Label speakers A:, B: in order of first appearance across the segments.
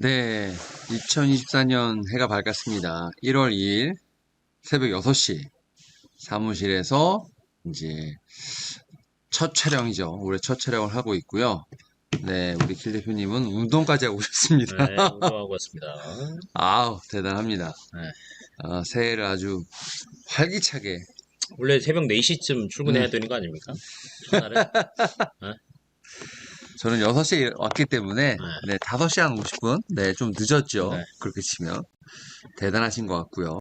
A: 네, 2024년 해가 밝았습니다. 1월 2일 새벽 6시 사무실에서 이제 첫 촬영이죠. 올해 첫 촬영을 하고 있고요. 네, 우리 길 대표님은 운동까지 하고 오셨습니다.
B: 네, 운동하고 왔습니다.
A: 아우, 대단합니다.
B: 네.
A: 새해를 아주 활기차게.
B: 원래 새벽 4시쯤 출근해야 되는 거 아닙니까? 첫날은? 네?
A: 저는 6시에 왔기 때문에,
B: 네.
A: 네, 5시 한 50분. 네, 좀 늦었죠.
B: 네.
A: 그렇게 치면. 대단하신 것 같고요.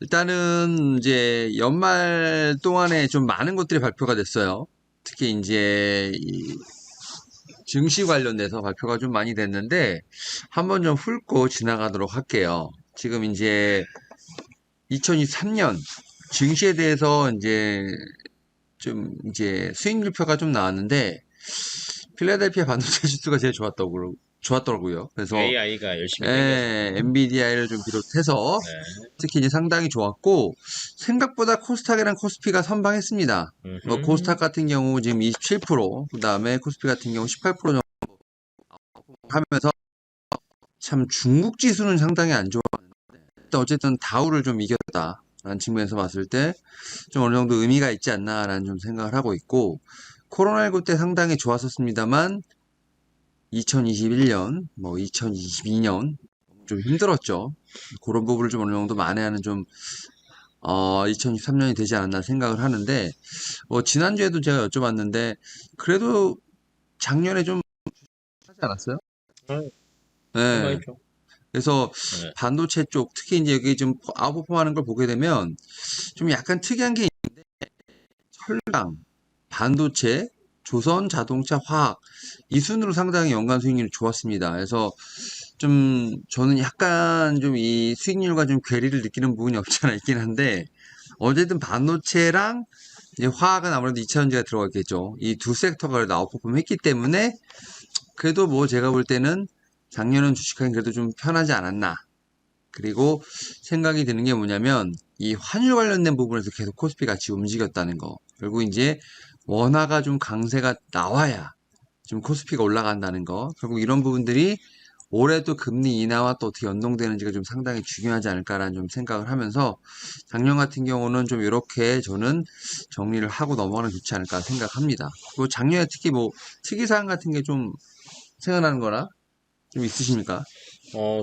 A: 일단은 이제 연말 동안에 좀 많은 것들이 발표가 됐어요. 특히 이제 이 증시 관련돼서 발표가 좀 많이 됐는데 한번 좀 훑고 지나가도록 할게요. 지금 이제 2023년 증시에 대해서 이제 좀 이제 수익률표가 좀 나왔는데 필라델피아 반도체 지수가 제일 좋았더라고요. 그래서
B: AI가 열심히 땡겨서.
A: 엔비디아를 좀 비롯해서
B: 네.
A: 특히 이제 상당히 좋았고 생각보다 코스닥이랑 코스피가 선방했습니다.
B: 음흠.
A: 코스닥 같은 경우 지금 27%, 그 다음에 코스피 같은 경우 18% 정도 하면서 참 중국 지수는 상당히 안 좋았는데 일단 어쨌든 다우를 좀 이겼다라는 측면에서 봤을 때 좀 어느 정도 의미가 있지 않나라는 좀 생각을 하고 있고 코로나19 때 상당히 좋았었습니다만 2021년, 2022년 좀 힘들었죠. 그런 부분을 좀 어느 정도 만회하는 좀 2023년이 되지 않았나 생각을 하는데, 지난주에도 제가 여쭤봤는데, 그래도 작년에 좀 하지 않았어요?
B: 네,
A: 네.
B: 선방했죠.
A: 그래서
B: 네.
A: 반도체 쪽, 특히 이제 여기 좀 아웃퍼폼 하는 걸 보게 되면, 좀 약간 특이한 게, 철강, 반도체, 조선, 자동차, 화학, 이 순으로 상당히 연간 수익률이 좋았습니다. 그래서 저는 약간 좀 이 수익률과 좀 괴리를 느끼는 부분이 없지 않아 있긴 한데, 어쨌든 반도체랑 이제 화학은 아무래도 2차전지가 들어갔겠죠. 이 두 섹터가 그래도 아웃퍼폼 했기 때문에 그래도 뭐 제가 볼 때는 작년은 주식하기 그래도 좀 편하지 않았나. 그리고 생각이 드는 게 뭐냐면 이 환율 관련된 부분에서 계속 코스피 같이 움직였다는 거. 그리고 이제 원화가 좀 강세가 나와야 좀 코스피가 올라간다는 거. 결국 이런 부분들이 올해도 금리 인하와 또 어떻게 연동되는지가 좀 상당히 중요하지 않을까라는 좀 생각을 하면서 작년 같은 경우는 좀 이렇게 저는 정리를 하고 넘어가는 게 좋지 않을까 생각합니다. 그리고 작년에 특히 뭐 특이사항 같은 게 좀 생각나는 거나 좀 있으십니까?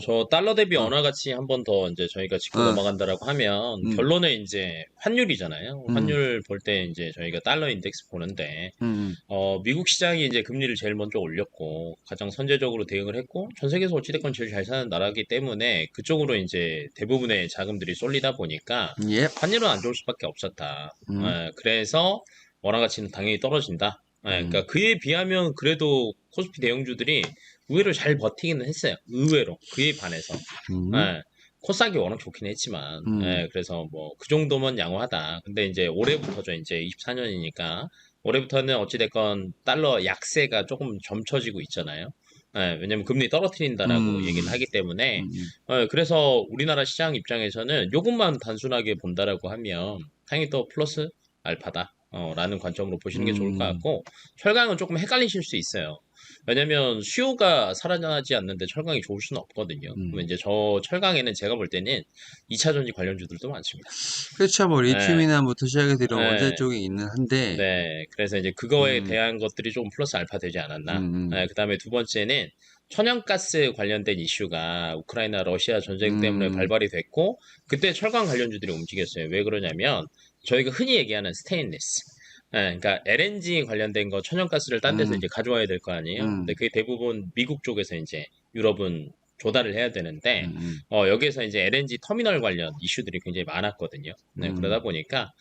B: 저 달러 대비
A: 어,
B: 원화 가치 한 번 더 이제 저희가 짚고
A: 어,
B: 넘어간다라고 하면
A: 음,
B: 결론은 이제 환율이잖아요.
A: 음,
B: 환율 볼 때 이제 저희가 달러 인덱스 보는데
A: 음,
B: 미국 시장이 이제 금리를 제일 먼저 올렸고, 가장 선제적으로 대응을 했고, 전 세계에서 어찌됐건 제일 잘 사는 나라이기 때문에 그쪽으로 이제 대부분의 자금들이 쏠리다 보니까
A: 예,
B: 환율은 안 좋을 수밖에 없었다.
A: 음,
B: 그래서 원화 가치는 당연히 떨어진다.
A: 음,
B: 그러니까 그에 비하면 그래도 코스피 대형주들이 의외로 잘 버티기는 했어요. 의외로. 그에 반해서.
A: 음,
B: 예, 코스닥이 워낙 좋긴 했지만,
A: 음,
B: 그래서 뭐, 그 정도면 양호하다. 근데 이제 올해부터죠. 이제 24년이니까. 올해부터는 어찌됐건 달러 약세가 조금 점쳐지고 있잖아요. 왜냐면 금리 떨어뜨린다라고 얘기를
A: 음,
B: 하기 때문에,
A: 음,
B: 그래서 우리나라 시장 입장에서는 요것만 단순하게 본다라고 하면, 당연히 또 플러스 알파다. 라는 관점으로 보시는 게 좋을 것
A: 음,
B: 같고, 철강은 조금 헷갈리실 수 있어요. 왜냐면 수요가 살아나지 않는데 철강이 좋을 수는 없거든요. 그럼
A: 음.
B: 이제 저 철강에는 제가 볼 때는 2차 전지 관련주들도 많습니다.
A: 그렇죠. 뭐
B: 예,
A: 리튬이나부터 시작해서 이런 원자재
B: 예,
A: 쪽에 있는 한데,
B: 네. 그래서 이제 그거에
A: 음,
B: 대한 것들이 좀 플러스 알파 되지 않았나.
A: 음,
B: 그 다음에 두 번째는 천연가스 관련된 이슈가 우크라이나 러시아 전쟁 때문에
A: 음,
B: 발발이 됐고, 그때 철강 관련주들이 움직였어요. 왜 그러냐면, 저희가 흔히 얘기하는 스테인리스. 그러니까 LNG 관련된 거 천연가스를 딴 데서
A: 음,
B: 이제 가져와야 될 거 아니에요. 근데
A: 음,
B: 그게 대부분 미국 쪽에서 이제 유럽은 조달을 해야 되는데,
A: 음,
B: 여기에서 이제 LNG 터미널 관련 이슈들이 굉장히 많았거든요.
A: 음,
B: 그러다 보니까,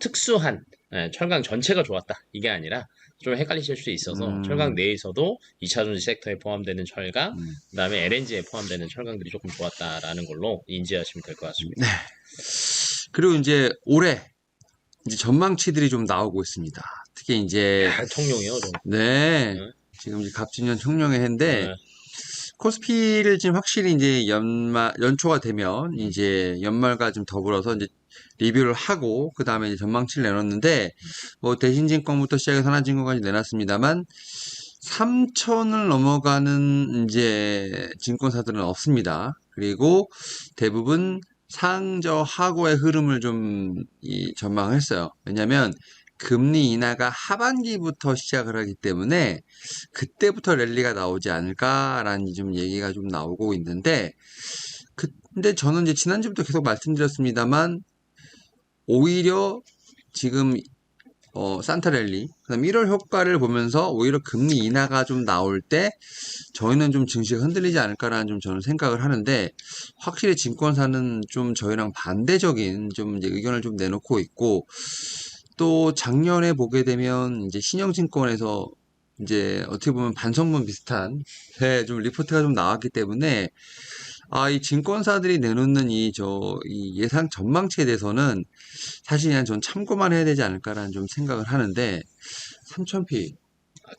B: 특수한 철강 전체가 좋았다. 이게 아니라 좀 헷갈리실 수 있어서 철강
A: 음,
B: 내에서도 2차 전지 섹터에 포함되는 철강,
A: 음.
B: 그다음에 LNG에 포함되는 철강들이 조금 좋았다라는 걸로 인지하시면 될 것
A: 네.
B: 같습니다.
A: 그리고 이제 올해 이제 전망치들이 좀 나오고 있습니다. 특히 이제
B: 야, 청룡이요, 좀.
A: 네.
B: 네,
A: 지금 이제 갑진년 청룡의 해인데
B: 네,
A: 코스피를 지금 확실히 이제 연초가 되면 이제 연말과 좀 더불어서 이제 리뷰를 하고 그 다음에 이제 전망치를 내놨는데 뭐 대신증권부터 시작해서 하나증권까지 내놨습니다만 3천을 넘어가는 이제 증권사들은 없습니다. 그리고 대부분 상저하고의 흐름을 좀 전망했어요. 왜냐하면 금리 인하가 하반기부터 시작을 하기 때문에 그때부터 랠리가 나오지 않을까라는 좀 얘기가 좀 나오고 있는데, 근데 저는 이제 지난주부터 계속 말씀드렸습니다만 오히려 지금 산타랠리, 그다음 1월 효과를 보면서 오히려 금리 인하가 좀 나올 때 저희는 좀 증시가 흔들리지 않을까라는 좀 저는 생각을 하는데, 확실히 증권사는 좀 저희랑 반대적인 좀 이제 의견을 좀 내놓고 있고, 또 작년에 보게 되면 이제 신영증권에서 이제 어떻게 보면 반성문 비슷한 좀 리포트가 좀 나왔기 때문에, 이 증권사들이 내놓는 이 예상 전망치에 대해서는 사실 그냥 전 참고만 해야 되지 않을까라는 좀 생각을 하는데, 3000p,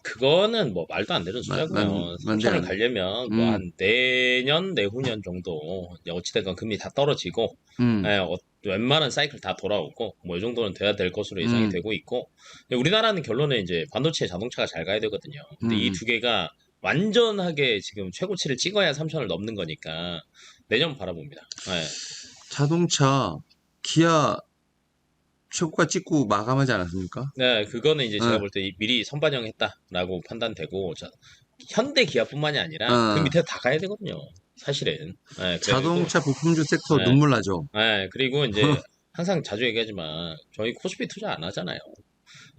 B: 그거는 뭐 말도 안 되는 숫자고요. 3천을
A: 만대는,
B: 가려면 뭐
A: 음,
B: 한 내년, 내후년 정도 이제 어찌됐건 금리 다 떨어지고
A: 음,
B: 예, 웬만한 사이클 다 돌아오고 뭐 이 정도는 돼야 될 것으로 예상이
A: 음,
B: 되고 있고 근데 우리나라는 결론은 이제 반도체, 자동차가 잘 가야 되거든요. 근데 이
A: 음.
B: 두 개가 완전하게 지금 최고치를 찍어야 3천을 넘는 거니까 내년 바라봅니다. 예.
A: 자동차, 기아 최고가 찍고 마감하지 않았습니까?
B: 네, 그거는 이제 제가
A: 어,
B: 볼 때 미리 선반영했다라고 판단되고, 현대 기아뿐만이 아니라 그
A: 어,
B: 밑에 다 가야 되거든요. 사실은. 네, 그래가지고,
A: 자동차 부품주 sek터
B: 네,
A: 눈물 나죠?
B: 네, 그리고 이제 항상 자주 얘기하지만 저희 코스피 투자 안 하잖아요.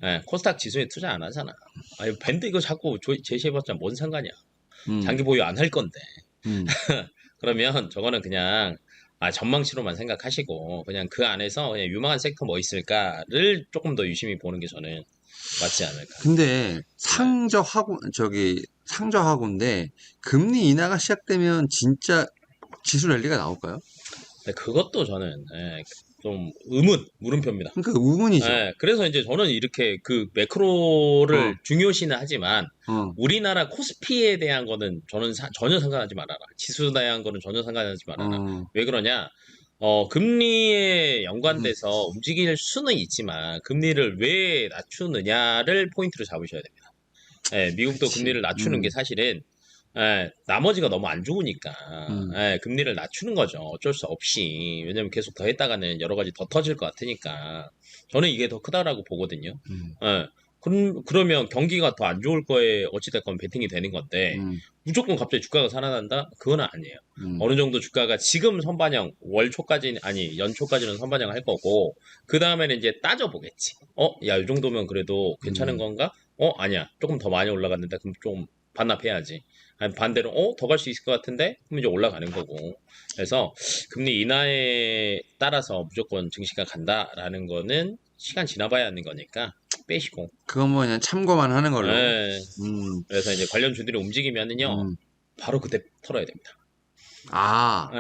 B: 네, 코스닥 지수에 투자 안 하잖아. 아니, 밴드 이거 자꾸 제시해봤자 뭔 상관이야.
A: 음,
B: 장기 보유 안 할 건데.
A: 음.
B: 그러면 저거는 그냥 전망치로만 생각하시고 그냥 그 안에서 그냥 유망한 섹터 뭐 있을까를 조금 더 유심히 보는 게 저는 맞지 않을까.
A: 근데
B: 네.
A: 상저하고인데 금리 인하가 시작되면 진짜 지수 랠리가 나올까요?
B: 근데 그것도 저는 좀 물음표입니다.
A: 그러니까 의문이죠.
B: 그래서 이제 저는 이렇게 그
A: 어,
B: 매크로를 중요시는 하지만
A: 어,
B: 우리나라 코스피에 대한 거는 저는 전혀 상관하지 말아라. 지수에 대한 거는 전혀 상관하지 말아라.
A: 어,
B: 왜 그러냐? 금리에
A: 음,
B: 연관돼서 움직일 수는 있지만 금리를 왜 낮추느냐를 포인트로 잡으셔야 됩니다. 미국도
A: 그치.
B: 금리를 낮추는 게 사실은 나머지가 너무 안 좋으니까
A: 음,
B: 금리를 낮추는 거죠. 어쩔 수 없이. 왜냐면 계속 더 했다가는 여러 가지 더 터질 것 같으니까. 저는 이게 더 크다라고 보거든요.
A: 음,
B: 예. 그러면 경기가 더 안 좋을 거에 어찌됐건 베팅이 되는 건데
A: 음,
B: 무조건 갑자기 주가가 살아난다? 그건 아니에요.
A: 음,
B: 어느 정도 주가가 지금 선반영 월 초까지 아니 연 초까지는 선반영을 할 거고 그 다음에는 이제 따져보겠지. 야, 이 정도면 그래도 괜찮은
A: 음.
B: 건가? 아니야. 조금 더 많이 올라갔는데 그럼 좀 반납해야지. 아니, 반대로 더 갈 수 있을 것 같은데 그럼 이제 올라가는 거고. 그래서 금리 인하에 따라서 무조건 증시가 간다라는 거는 시간 지나봐야 하는 거니까 빼시고.
A: 그건 뭐 그냥 참고만 하는 걸로.
B: 예.
A: 음,
B: 그래서 이제 관련 주들이 움직이면은요
A: 음.
B: 바로 그때 털어야 됩니다.
A: 아,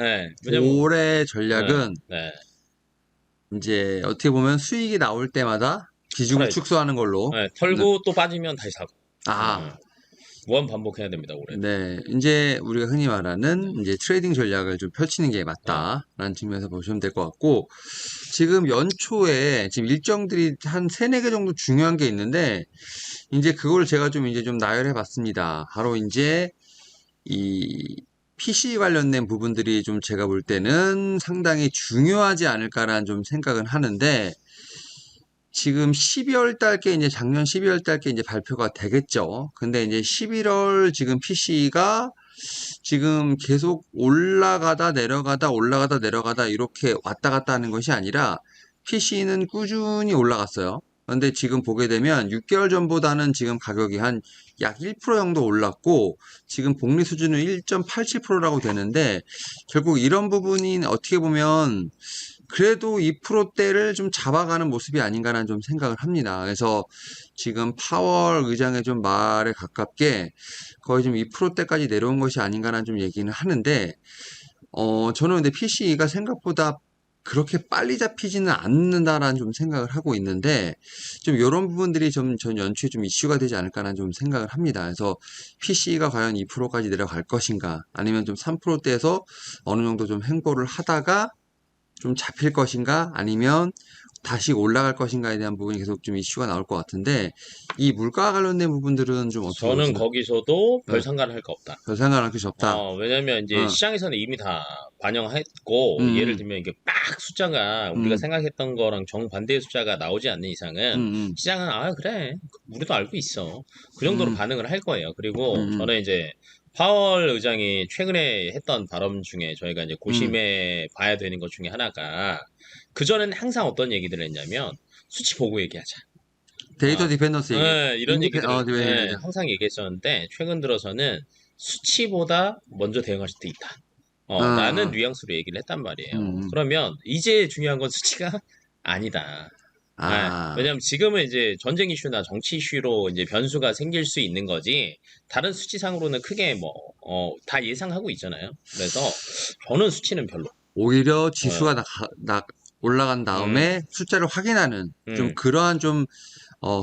B: 왜냐면
A: 올해
B: 예,
A: 전략은
B: 네,
A: 이제 어떻게 보면 수익이 나올 때마다 비중을
B: 털어야죠.
A: 축소하는 걸로. 네.
B: 털고 또 빠지면 다시 사고.
A: 아,
B: 예, 무한 반복해야 됩니다, 올해는.
A: 네. 이제 우리가 흔히 말하는 이제 트레이딩 전략을 좀 펼치는 게
B: 예,
A: 맞다라는 측면에서 보시면 될 것 같고, 지금 연초에 지금 일정들이 한 세네 개 정도 중요한 게 있는데, 이제 그걸 제가 좀 이제 좀 나열해 봤습니다. 바로 이제 이 PC 관련된 부분들이 좀 제가 볼 때는 상당히 중요하지 않을까라는 좀 생각은 하는데, 지금 12월 달께 이제 작년 12월 달께 이제 발표가 되겠죠. 근데 이제 11월 지금 PC가 지금 계속 올라가다 내려가다 올라가다 내려가다 이렇게 왔다 갔다 하는 것이 아니라 PC는 꾸준히 올라갔어요. 근데 지금 보게 되면 6개월 전보다는 지금 가격이 한 약 1% 정도 올랐고 지금 복리 수준은 1.87%라고 되는데, 결국 이런 부분이 어떻게 보면 그래도 2%대를 좀 잡아가는 모습이 아닌가라는 좀 생각을 합니다. 그래서 지금 파월 의장의 좀 말에 가깝게 거의 좀 2%대까지 내려온 것이 아닌가라는 좀 얘기는 하는데, 저는 근데 PC가 생각보다 그렇게 빨리 잡히지는 않는다라는 좀 생각을 하고 있는데, 좀 이런 부분들이 좀 전 연초에 좀 이슈가 되지 않을까라는 좀 생각을 합니다. 그래서 PC가 과연 2%까지 내려갈 것인가, 아니면 좀 3%대에서 어느 정도 좀 횡보를 하다가 좀 잡힐 것인가, 아니면 다시 올라갈 것인가에 대한 부분이 계속 좀 이슈가 나올 것 같은데 이 물가와 관련된 부분들은 좀 어떻게
B: 저는
A: 보시나요?
B: 거기서도 별
A: 네,
B: 상관할 거 없다.
A: 별 상관할 것이 없다.
B: 왜냐면 이제
A: 어,
B: 시장에서는 이미 다 반영했고, 예를
A: 음,
B: 들면 이게 빡 숫자가 우리가
A: 음,
B: 생각했던 거랑 정반대의 숫자가 나오지 않는 이상은
A: 음,
B: 시장은, 아, 그래. 우리도 알고 있어. 그 정도로
A: 음,
B: 반응을 할 거예요. 그리고
A: 음,
B: 저는 이제 파월 의장이 최근에 했던 발언 중에 저희가 이제
A: 음.
B: 고심해 봐야 되는 것 중에 하나가, 그전에는 항상 어떤 얘기들을 했냐면 수치 보고 얘기하자.
A: 데이터
B: 아,
A: 디펜던스 얘기.
B: 이런 얘기들을
A: 맞아.
B: 항상 얘기했었는데 최근 들어서는 수치보다 먼저 대응할 수도 있다.
A: 어,
B: 라는
A: 어,
B: 뉘앙스로 얘기를 했단
A: 음,
B: 말이에요.
A: 음.
B: 그러면 이제 중요한 건 수치가 아니다.
A: 아,
B: 왜냐면 지금은 이제 전쟁 이슈나 정치 이슈로 이제 변수가 생길 수 있는 거지, 다른 수치상으로는 크게 뭐, 다 예상하고 있잖아요. 그래서 저는 수치는 별로.
A: 오히려
B: 어,
A: 지수가 올라간
B: 음,
A: 다음에 숫자를 확인하는 좀
B: 음,
A: 그러한 좀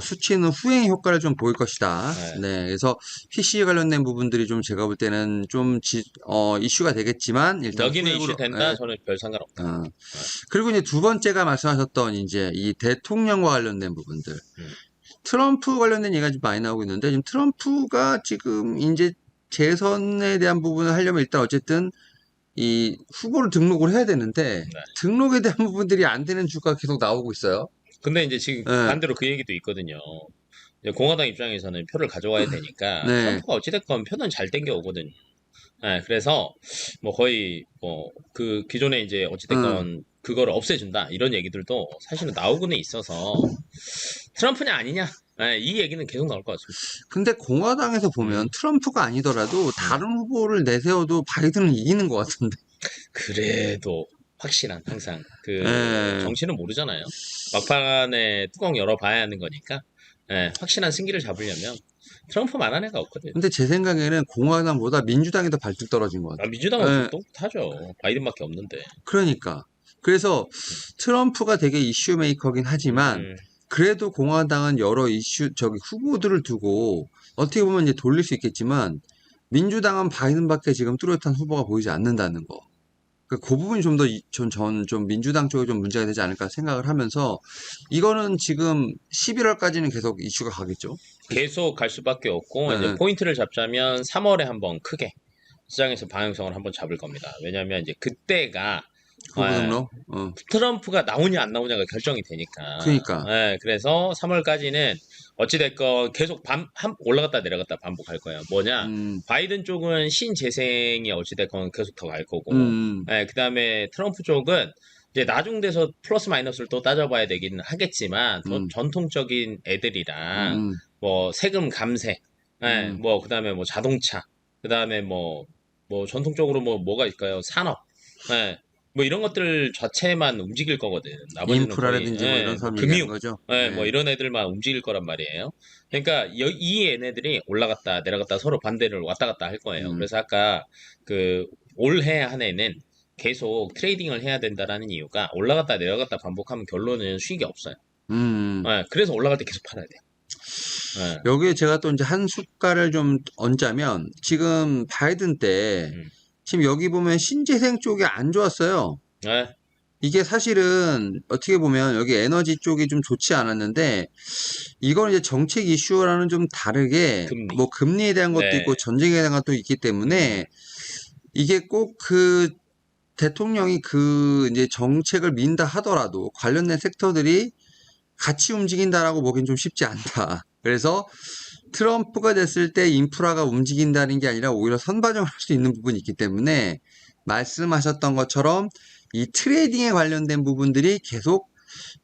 A: 수치는 후행 효과를 좀 보일 것이다.
B: 네.
A: 네, 그래서 PC 관련된 부분들이 좀 제가 볼 때는 좀 이슈가 되겠지만 일단
B: 여기는 이슈
A: 후행으로,
B: 된다. 저는 별 상관없다.
A: 어.
B: 네.
A: 그리고 이제 두 번째가 말씀하셨던 이제 이 대통령과 관련된 부분들.
B: 음.
A: 트럼프 관련된 얘기가 좀 많이 나오고 있는데 지금 트럼프가 지금 이제 재선에 대한 부분을 하려면 일단 어쨌든 이 후보를 등록을 해야 되는데
B: 네.
A: 등록에 대한 부분들이 안 되는 주가 계속 나오고 있어요.
B: 근데 이제 지금
A: 네,
B: 반대로 그 얘기도 있거든요. 이제 공화당 입장에서는 표를 가져와야 되니까
A: 네,
B: 트럼프가 어찌됐건 표는 잘 땡겨 오거든요. 그래서 뭐 거의 뭐 그 기존에 이제
A: 응.
B: 어찌됐건 그거를 없애준다 이런 얘기들도 사실은 나오고는 있어서 트럼프냐 아니냐, 이 얘기는 계속 나올 것 같습니다.
A: 근데 공화당에서 보면
B: 음,
A: 트럼프가 아니더라도
B: 음.
A: 다른 후보를 내세워도 바이든은 이기는 것 같은데.
B: 그래도 확실한 항상 그
A: 예.
B: 정치는 모르잖아요. 막판에 뚜껑 열어봐야 하는 거니까, 확실한 승기를 잡으려면 트럼프만한 애가 없거든.
A: 근데 제 생각에는 공화당보다 민주당이 더 발등 떨어진 것
B: 민주당은
A: 같아요. 예.
B: 극도 못하죠. 바이든밖에 없는데.
A: 그러니까. 그래서 트럼프가 되게 이슈 메이커긴 하지만
B: 음,
A: 그래도 공화당은 여러 후보들을 두고 어떻게 보면 이제 돌릴 수 있겠지만 민주당은 바이든밖에 지금 뚜렷한 후보가 보이지 않는다는 거. 그 부분이 좀 더, 좀 민주당 쪽에 좀 문제가 되지 않을까 생각을 하면서 이거는 지금 11월까지는 계속 이슈가 가겠죠. 그죠?
B: 계속 갈 수밖에 없고,
A: 예,
B: 이제
A: 예.
B: 포인트를 잡자면 3월에 한번 크게 시장에서 방향성을 한번 잡을 겁니다. 왜냐하면 이제 그때가
A: 후보
B: 어,
A: 등록.
B: 트럼프가 나오냐 안 나오냐가 결정이 되니까.
A: 그러니까.
B: 그래서 3월까지는 어찌됐건 계속 올라갔다 내려갔다 반복할 거예요. 뭐냐?
A: 음,
B: 바이든 쪽은 신재생이 어찌됐건 계속 더 갈 거고,
A: 음,
B: 그다음에 트럼프 쪽은 이제 나중돼서 플러스 마이너스를 또 따져봐야 되기는 하겠지만,
A: 음,
B: 전통적인 애들이랑
A: 음,
B: 뭐 세금 감세,
A: 음,
B: 뭐 그다음에 뭐 자동차, 그다음에 뭐 전통적으로 뭐가 있을까요? 산업, 뭐 이런 것들 자체만 움직일 거거든. 나머지는 거의,
A: 인프라라든지 뭐 이런
B: 뭐
A: 사람 얘기하는
B: 금융,
A: 거죠.
B: 뭐
A: 네.
B: 이런 애들만 움직일 거란 말이에요. 그러니까 이 얘네들이 올라갔다 내려갔다 서로 반대를 왔다 갔다 할 거예요.
A: 음,
B: 그래서 아까 그 올해 한 해는 계속 트레이딩을 해야 된다라는 이유가, 올라갔다 내려갔다 반복하면 결론은 수익이 없어요.
A: 음.
B: 그래서 올라갈 때 계속 팔아야 돼요.
A: 여기에 제가 또 이제 한 숟갈을 좀 얹자면 지금 바이든 때
B: 음,
A: 지금 여기 보면 신재생 쪽이 안 좋았어요.
B: 네,
A: 이게 사실은 어떻게 보면 여기 에너지 쪽이 좀 좋지 않았는데 이건 이제 정책 이슈와는 좀 다르게
B: 금리.
A: 뭐 금리에 대한 것도
B: 네,
A: 있고 전쟁에 대한 것도 있기
B: 음,
A: 때문에 이게 꼭 그 대통령이 그 이제 정책을 민다 하더라도 관련된 섹터들이 같이 움직인다라고 보긴 좀 쉽지 않다. 그래서 트럼프가 됐을 때 인프라가 움직인다는 게 아니라 오히려 선반영할 수 있는 부분이 있기 때문에 말씀하셨던 것처럼 이 트레이딩에 관련된 부분들이 계속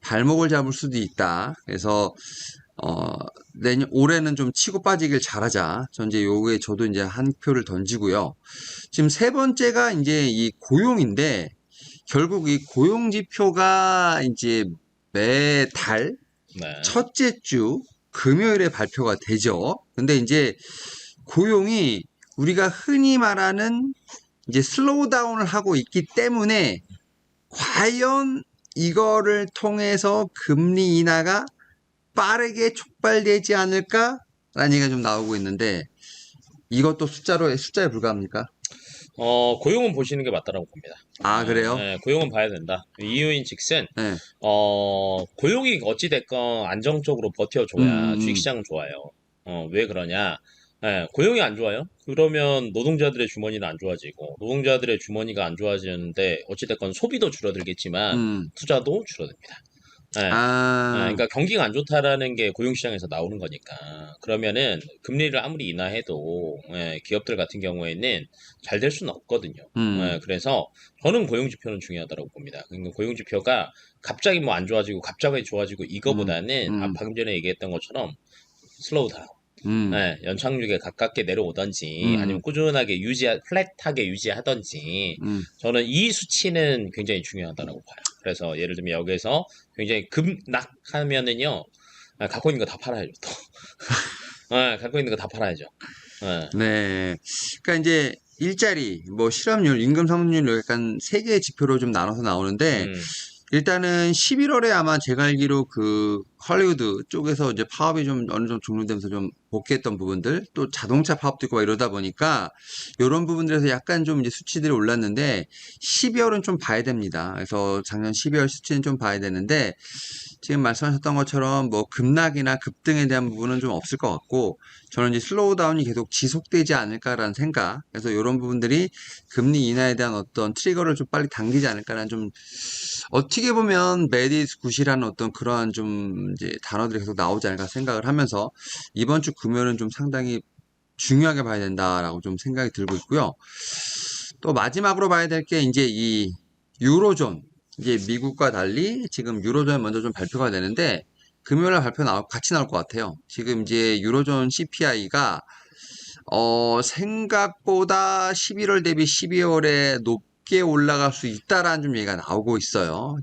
A: 발목을 잡을 수도 있다. 그래서 올해는 좀 치고 빠지길 잘하자. 전 이제 요게 저도 이제 한 표를 던지고요. 지금 세 번째가 이제 이 고용인데 결국 이 고용 지표가 이제 매달
B: 네,
A: 첫째 주 금요일에 발표가 되죠. 근데 이제 고용이 우리가 흔히 말하는 이제 슬로우 다운을 하고 있기 때문에 과연 이거를 통해서 금리 인하가 빠르게 촉발되지 않을까라는 얘기가 좀 나오고 있는데 이것도 숫자에 불과합니까?
B: 고용은 보시는 게 맞다라고 봅니다.
A: 아, 그래요?
B: 예, 고용은 봐야 된다. 이유인즉슨
A: 네.
B: 고용이 어찌 됐건 안정적으로
A: 음,
B: 버텨줘야 주식시장은 좋아요. 왜 그러냐? 예, 고용이 안 좋아요? 그러면 노동자들의 주머니는 안 좋아지고 노동자들의 주머니가 안 좋아지는데 어찌 됐건 소비도 줄어들겠지만
A: 음.
B: 투자도 줄어듭니다. 예.
A: 아,
B: 그러니까 경기가 안 좋다라는 게 고용시장에서 나오는 거니까. 그러면은 금리를 아무리 인하해도 기업들 같은 경우에는 잘 될 수는 없거든요.
A: 음,
B: 그래서 저는 고용지표는 중요하다고 봅니다. 그러니까 고용지표가 갑자기 뭐 안 좋아지고 갑자기 좋아지고
A: 음,
B: 이거보다는
A: 음,
B: 방금 전에 얘기했던 것처럼 슬로우 다운.
A: 음,
B: 연착륙에 가깝게 내려오든지 아니면
A: 음,
B: 꾸준하게 플랫하게 유지하든지
A: 음.
B: 저는 이 수치는 굉장히 중요하다고 봐요. 그래서 예를 들면 여기서 굉장히 급락하면은요, 갖고 있는 거 다 팔아야죠. 또. 갖고 있는 거 다 팔아야죠. 예.
A: 네. 그러니까 이제 일자리, 뭐 실업률, 임금 상승률 약간 세 개의 지표로 좀 나눠서 나오는데
B: 음,
A: 일단은 11월에 아마 제가 알기로 그 헐리우드 쪽에서 이제 파업이 좀 어느 정도 종료되면서 좀 복귀했던 부분들, 또 자동차 파업도 있고 막 이러다 보니까 이런 부분들에서 약간 좀 이제 수치들이 올랐는데 12월은 좀 봐야 됩니다. 그래서 작년 12월 수치는 좀 봐야 되는데 지금 말씀하셨던 것처럼 뭐 급락이나 급등에 대한 부분은 좀 없을 것 같고 저는 이제 슬로우 다운이 계속 지속되지 않을까라는 생각. 그래서 이런 부분들이 금리 인하에 대한 어떤 트리거를 좀 빨리 당기지 않을까라는 좀 어떻게 보면 메디스 굿이라는 어떤 그러한 좀 이제 단어들이 계속 나오지 않을까 생각을 하면서 이번 주 금요일은 좀 상당히 중요하게 봐야 된다라고 좀 생각이 들고 있고요. 또 마지막으로 봐야 될 게 이제 이 유로존. 이제 미국과 달리 지금 유로존이 먼저 좀 발표가 되는데 금요일날 같이 나올 것 같아요. 지금 이제 유로존 CPI가 생각보다 11월 대비 12월에 높게 올라갈 수 있다라는 좀 얘기가 나오고 있어요.